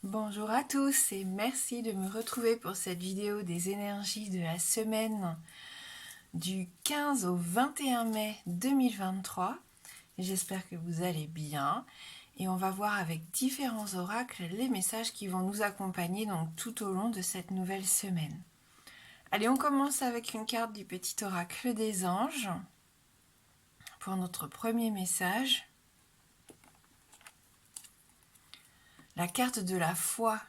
Bonjour à tous et merci de me retrouver pour cette vidéo des énergies de la semaine du 15 au 21 mai 2023. J'espère que vous allez bien et on va voir avec différents oracles les messages qui vont nous accompagner donc tout au long de cette nouvelle semaine. Allez, on commence avec une carte du petit oracle des anges pour notre premier message. La carte de la foi.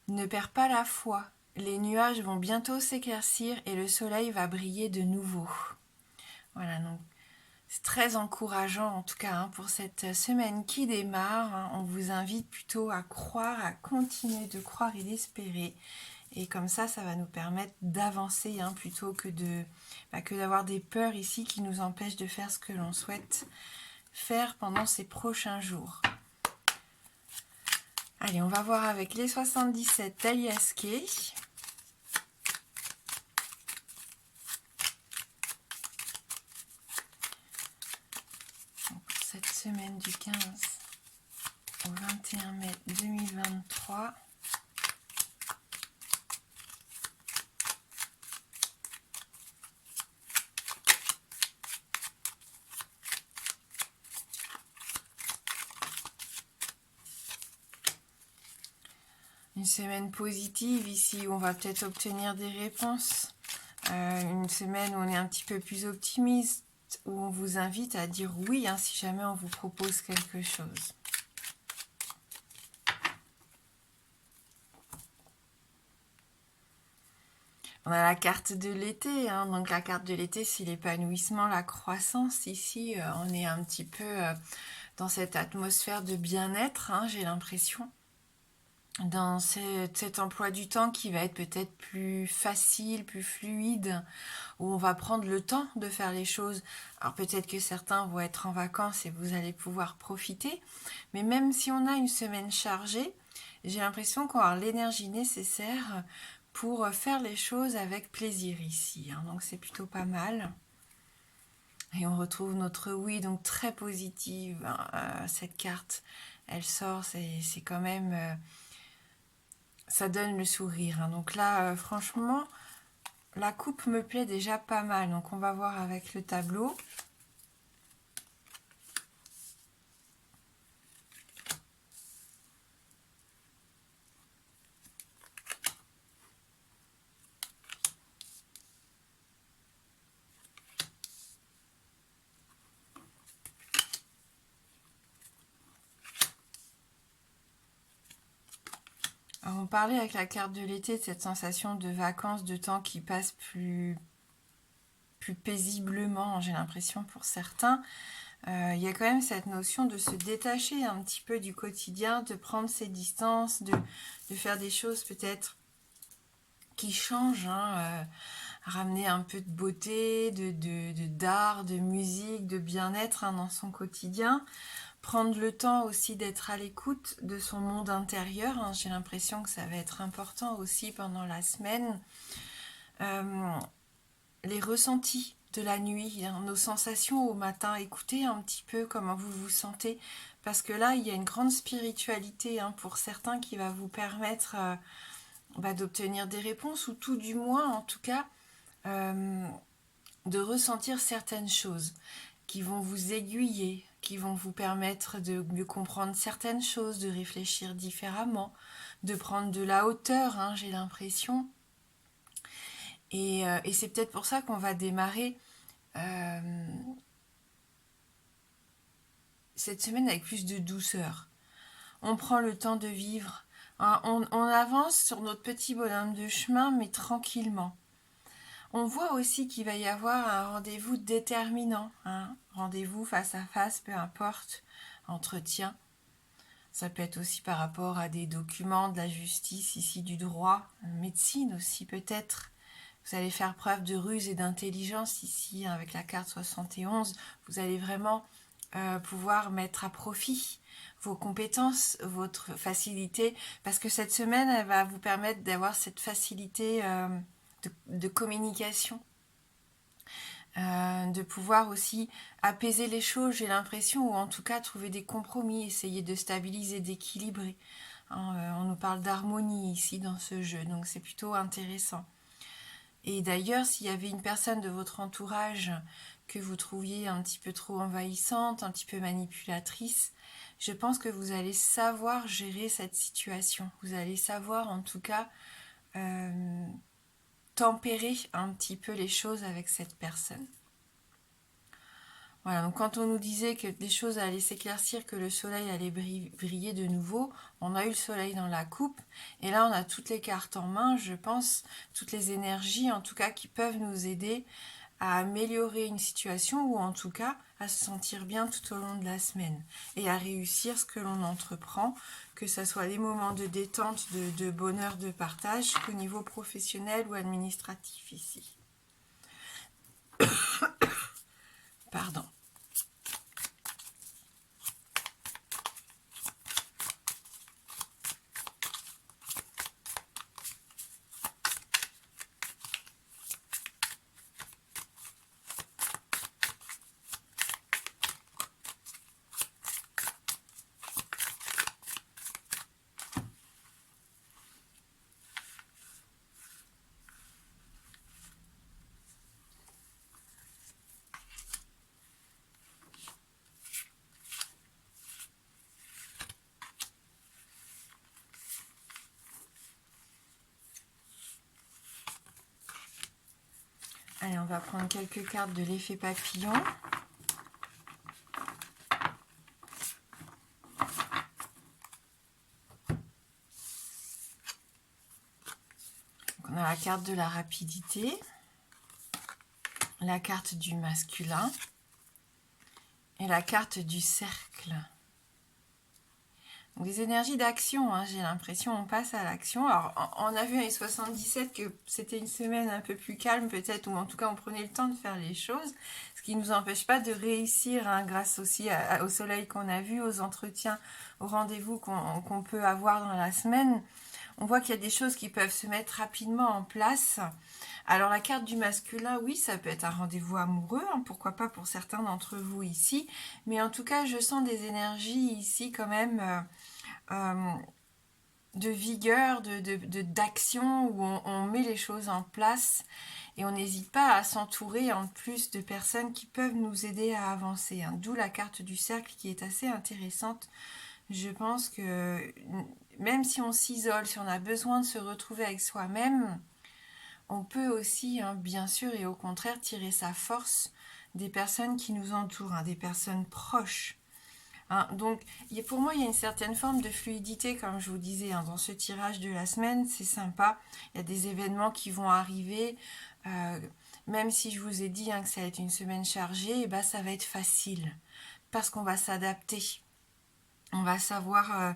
Ne perds pas la foi. Les nuages vont bientôt s'éclaircir et le soleil va briller de nouveau. Voilà, donc c'est très encourageant en tout cas pour cette semaine qui démarre. On vous invite plutôt à croire, à continuer de croire et d'espérer. Et comme ça va nous permettre d'avancer plutôt que d'avoir des peurs ici qui nous empêchent de faire ce que l'on souhaite faire pendant ces prochains jours. Allez, on va voir avec les 77 d'Alias Kay. Cette semaine du 15 au 21 mai 2023. Une semaine positive ici où on va peut-être obtenir des réponses. Une semaine où on est un petit peu plus optimiste, où on vous invite à dire oui si jamais on vous propose quelque chose. On a la carte de l'été, donc la carte de l'été c'est l'épanouissement, la croissance. Ici on est un petit peu dans cette atmosphère de bien-être, j'ai l'impression. Dans cet emploi du temps qui va être peut-être plus facile, plus fluide, où on va prendre le temps de faire les choses. Alors peut-être que certains vont être en vacances et vous allez pouvoir profiter, mais même si on a une semaine chargée, j'ai l'impression qu'on va avoir l'énergie nécessaire pour faire les choses avec plaisir ici. Donc c'est plutôt pas mal. Et on retrouve notre oui, donc très positive. Cette carte, elle sort, c'est quand même... ça donne le sourire. Donc là, franchement, la coupe me plaît déjà pas mal. Donc on va voir avec le tableau. Alors, on parlait avec la carte de l'été de cette sensation de vacances, de temps qui passe plus paisiblement, j'ai l'impression pour certains. Il y a quand même cette notion de se détacher un petit peu du quotidien, de prendre ses distances, de faire des choses peut-être qui changent, ramener un peu de beauté, d'art, de musique, de bien-être dans son quotidien. Prendre le temps aussi d'être à l'écoute de son monde intérieur. J'ai l'impression que ça va être important aussi pendant la semaine. Les ressentis de la nuit, nos sensations au matin. Écoutez un petit peu comment vous vous sentez. Parce que là, il y a une grande spiritualité pour certains qui va vous permettre d'obtenir des réponses ou tout du moins, en tout cas, de ressentir certaines choses qui vont vous aiguiller, qui vont vous permettre de mieux comprendre certaines choses, de réfléchir différemment, de prendre de la hauteur, j'ai l'impression. Et c'est peut-être pour ça qu'on va démarrer cette semaine avec plus de douceur. On prend le temps de vivre. On avance sur notre petit bonhomme de chemin, mais tranquillement. On voit aussi qu'il va y avoir un rendez-vous déterminant, rendez-vous face à face, peu importe, entretien. Ça peut être aussi par rapport à des documents de la justice, ici du droit, médecine aussi peut-être. Vous allez faire preuve de ruse et d'intelligence ici avec la carte 71. Vous allez vraiment pouvoir mettre à profit vos compétences, votre facilité, parce que cette semaine, elle va vous permettre d'avoir cette facilité de communication. de pouvoir aussi apaiser les choses, j'ai l'impression, ou en tout cas trouver des compromis, essayer de stabiliser, d'équilibrer. Hein, on nous parle d'harmonie ici dans ce jeu, donc c'est plutôt intéressant. Et d'ailleurs, s'il y avait une personne de votre entourage que vous trouviez un petit peu trop envahissante, un petit peu manipulatrice, je pense que vous allez savoir gérer cette situation. Vous allez savoir en tout cas tempérer un petit peu les choses avec cette personne. Voilà, donc quand on nous disait que des choses allaient s'éclaircir, que le soleil allait briller de nouveau, on a eu le soleil dans la coupe, et là on a toutes les cartes en main, je pense, toutes les énergies en tout cas qui peuvent nous aider à améliorer une situation ou en tout cas à se sentir bien tout au long de la semaine et à réussir ce que l'on entreprend, que ce soit des moments de détente, de bonheur, de partage, qu'au niveau professionnel ou administratif ici. Pardon. Allez, on va prendre quelques cartes de l'effet papillon. Donc, on a la carte de la rapidité, la carte du masculin et la carte du cercle. Donc, des énergies d'action, hein, j'ai l'impression, on passe à l'action. Alors, on a vu en 77 que c'était une semaine un peu plus calme peut-être, ou en tout cas on prenait le temps de faire les choses, ce qui ne nous empêche pas de réussir, hein, grâce aussi au soleil qu'on a vu, aux entretiens, aux rendez-vous qu'on peut avoir dans la semaine. On voit qu'il y a des choses qui peuvent se mettre rapidement en place. Alors la carte du masculin, oui, ça peut être un rendez-vous amoureux, hein, pourquoi pas pour certains d'entre vous ici, mais en tout cas je sens des énergies ici quand même de vigueur, d'action, où on met les choses en place et on n'hésite pas à s'entourer en plus de personnes qui peuvent nous aider à avancer, hein. D'où la carte du cercle qui est assez intéressante. Je pense que même si on s'isole, si on a besoin de se retrouver avec soi-même, on peut aussi, hein, bien sûr, et au contraire, tirer sa force des personnes qui nous entourent, hein, des personnes proches. Hein. Donc, pour moi, il y a une certaine forme de fluidité, comme je vous disais, hein, dans ce tirage de la semaine. C'est sympa. Il y a des événements qui vont arriver. Même si je vous ai dit, hein, que ça va être une semaine chargée, et ben, ça va être facile parce qu'on va s'adapter. On va savoir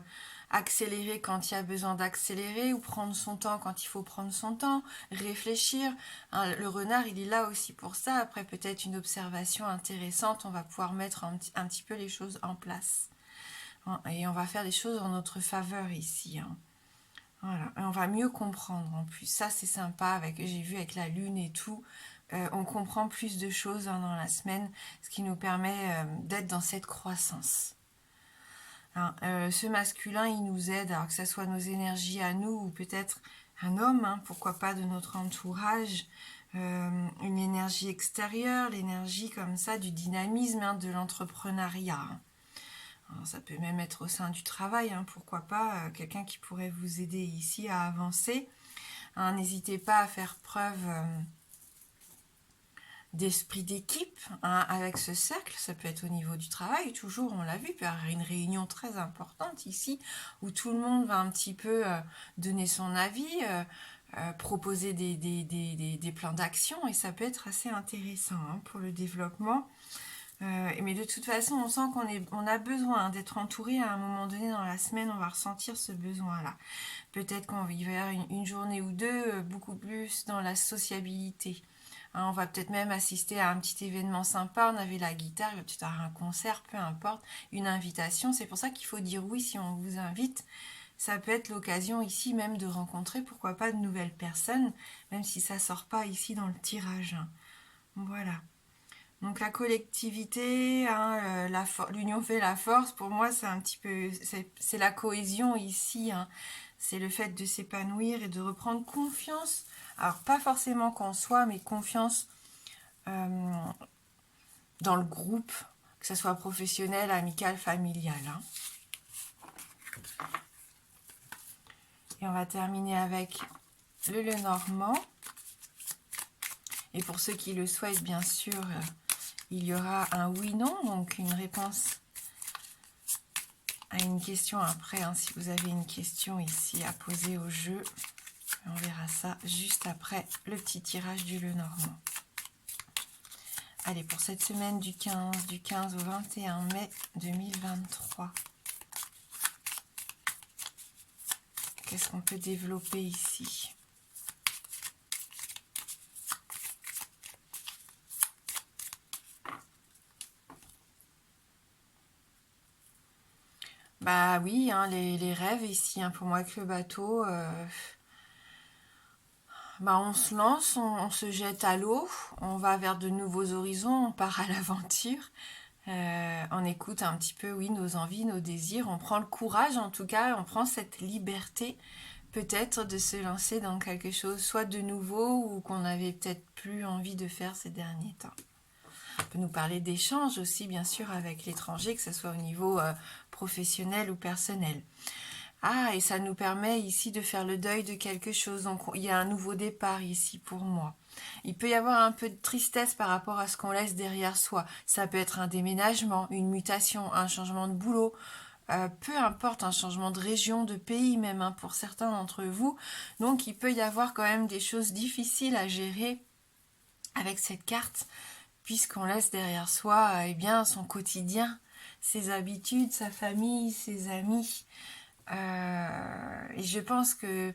accélérer quand il y a besoin d'accélérer ou prendre son temps quand il faut prendre son temps, réfléchir. Hein, le renard, il est là aussi pour ça. Après, peut-être une observation intéressante, on va pouvoir mettre un petit peu les choses en place. Hein, et on va faire des choses en notre faveur ici. Hein. Voilà. Et on va mieux comprendre en plus. Ça, c'est sympa. J'ai vu avec la lune et tout. On comprend plus de choses, hein, dans la semaine, ce qui nous permet d'être dans cette croissance. Hein, ce masculin, il nous aide, alors que ce soit nos énergies à nous ou peut-être un homme, hein, pourquoi pas de notre entourage, une énergie extérieure, l'énergie comme ça du dynamisme, hein, de l'entrepreneuriat. Alors, ça peut même être au sein du travail, hein, pourquoi pas, quelqu'un qui pourrait vous aider ici à avancer. Hein, n'hésitez pas à faire preuve d'esprit d'équipe, hein, avec ce cercle. Ça peut être au niveau du travail, toujours, on l'a vu, il peut y avoir une réunion très importante ici, où tout le monde va un petit peu donner son avis, proposer des plans d'action, et ça peut être assez intéressant, hein, pour le développement. Mais de toute façon, on sent qu'on a besoin, hein, d'être entouré à un moment donné dans la semaine, on va ressentir ce besoin-là. Peut-être qu'on va y avoir une journée ou deux, beaucoup plus dans la sociabilité. Hein, on va peut-être même assister à un petit événement sympa, on avait la guitare, il va peut-être avoir un concert, peu importe, une invitation. C'est pour ça qu'il faut dire oui si on vous invite. Ça peut être l'occasion ici même de rencontrer, pourquoi pas, de nouvelles personnes, même si ça sort pas ici dans le tirage. Voilà. Donc la collectivité, hein, l'union fait la force, pour moi c'est un petit peu, c'est la cohésion ici, hein. C'est le fait de s'épanouir et de reprendre confiance, alors pas forcément qu'en soi, mais confiance euh, dans le groupe, que ce soit professionnel, amical, familial, hein. Et on va terminer avec le Lenormand. Et pour ceux qui le souhaitent, bien sûr, il y aura un oui-non, donc une réponse à une question après, hein, si vous avez une question ici à poser au jeu. On verra ça juste après le petit tirage du Lenormand. Allez, pour cette semaine du 15 au 21 mai 2023. Qu'est-ce qu'on peut développer ici? Bah oui, hein, les rêves ici, hein, pour moi avec le bateau, bah on se lance, on se jette à l'eau, on va vers de nouveaux horizons, on part à l'aventure, on écoute un petit peu, oui, nos envies, nos désirs, on prend le courage en tout cas, on prend cette liberté peut-être de se lancer dans quelque chose, soit de nouveau ou qu'on avait peut-être plus envie de faire ces derniers temps. On peut nous parler d'échanges aussi, bien sûr, avec l'étranger, que ce soit au niveau professionnel ou personnel. Ah, et ça nous permet ici de faire le deuil de quelque chose. Donc, il y a un nouveau départ ici pour moi. Il peut y avoir un peu de tristesse par rapport à ce qu'on laisse derrière soi. Ça peut être un déménagement, une mutation, un changement de boulot, peu importe, un changement de région, de pays même, hein, pour certains d'entre vous. Donc, il peut y avoir quand même des choses difficiles à gérer avec cette carte, puisqu'on laisse derrière soi eh bien, son quotidien, ses habitudes, sa famille, ses amis. Et je pense que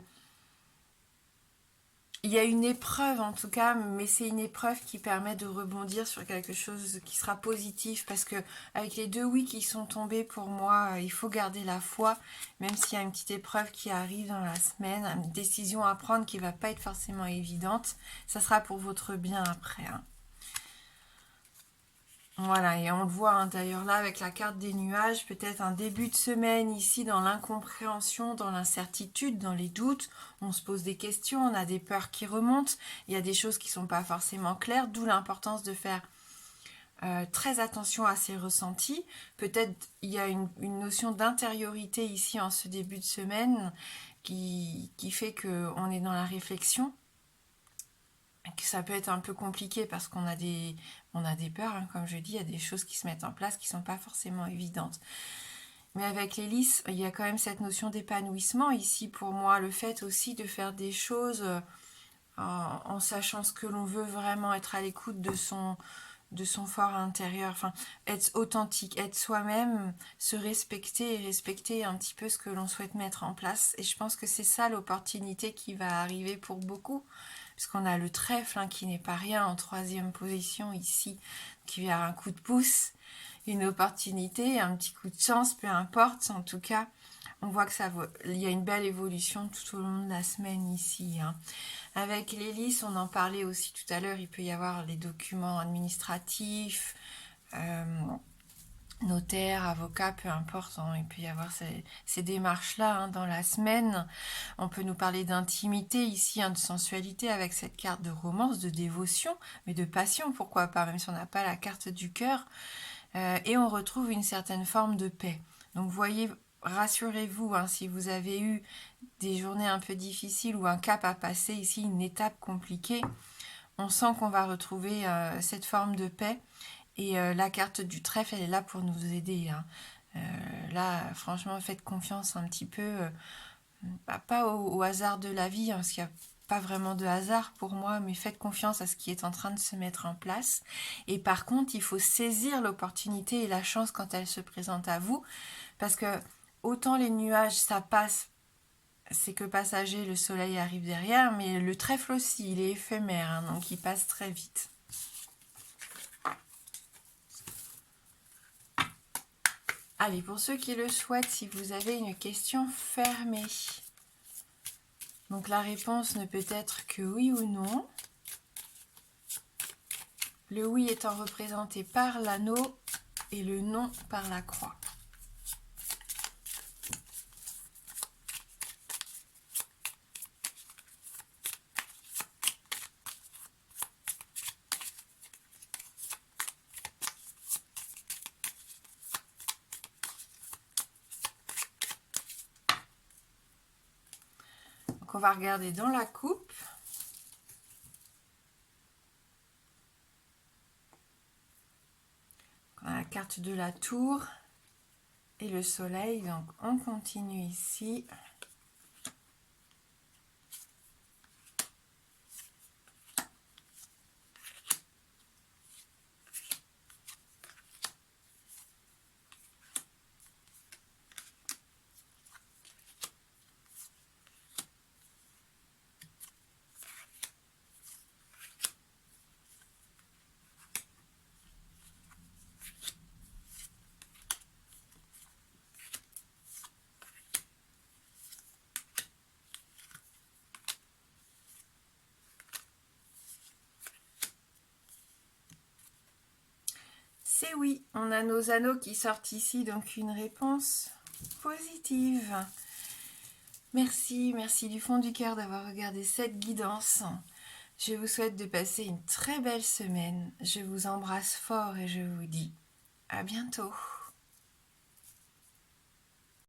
il y a une épreuve en tout cas, mais c'est une épreuve qui permet de rebondir sur quelque chose qui sera positif, parce que avec les deux oui qui sont tombés pour moi, il faut garder la foi, même s'il y a une petite épreuve qui arrive dans la semaine, une décision à prendre qui va pas être forcément évidente, ça sera pour votre bien après, hein. Voilà, et on le voit hein, d'ailleurs là avec la carte des nuages, peut-être un début de semaine ici dans l'incompréhension, dans l'incertitude, dans les doutes. On se pose des questions, on a des peurs qui remontent, il y a des choses qui ne sont pas forcément claires, d'où l'importance de faire très attention à ses ressentis. Peut-être il y a une notion d'intériorité ici en ce début de semaine qui fait qu'on est dans la réflexion, que ça peut être un peu compliqué parce qu'on a des peurs, hein, comme je dis, il y a des choses qui se mettent en place qui ne sont pas forcément évidentes. Mais avec l'hélice, il y a quand même cette notion d'épanouissement ici pour moi, le fait aussi de faire des choses en sachant ce que l'on veut vraiment, être à l'écoute de son fort intérieur, enfin, être authentique, être soi-même, se respecter et respecter un petit peu ce que l'on souhaite mettre en place. Et je pense que c'est ça l'opportunité qui va arriver pour beaucoup, puisqu'on a le trèfle hein, qui n'est pas rien en 3e position ici, qui a un coup de pouce, une opportunité, un petit coup de chance, peu importe, en tout cas, on voit que il y a une belle évolution tout au long de la semaine ici, hein. Avec l'hélice, on en parlait aussi tout à l'heure, il peut y avoir les documents administratifs, notaire, avocat, peu importe, hein, il peut y avoir ces démarches-là hein, dans la semaine. On peut nous parler d'intimité ici, hein, de sensualité avec cette carte de romance, de dévotion, mais de passion, pourquoi pas, même si on n'a pas la carte du cœur. Et on retrouve une certaine forme de paix. Donc voyez, rassurez-vous, hein, si vous avez eu des journées un peu difficiles ou un cap à passer ici, une étape compliquée, on sent qu'on va retrouver cette forme de paix. Et la carte du trèfle, elle est là pour nous aider, hein. Là, franchement, faites confiance un petit peu, pas au hasard de la vie, hein, parce qu'il n'y a pas vraiment de hasard pour moi, mais faites confiance à ce qui est en train de se mettre en place. Et par contre, il faut saisir l'opportunité et la chance quand elle se présente à vous, parce que autant les nuages, ça passe, c'est que passager, le soleil arrive derrière, mais le trèfle aussi, il est éphémère, hein, donc il passe très vite. Allez, pour ceux qui le souhaitent, si vous avez une question fermée, donc la réponse ne peut être que oui ou non. Le oui étant représenté par l'anneau et le non par la croix. Donc on va regarder dans la coupe. On a la carte de la tour et le soleil, donc on continue ici. C'est oui, on a nos anneaux qui sortent ici, donc une réponse positive. Merci, merci du fond du cœur d'avoir regardé cette guidance. Je vous souhaite de passer une très belle semaine. Je vous embrasse fort et je vous dis à bientôt.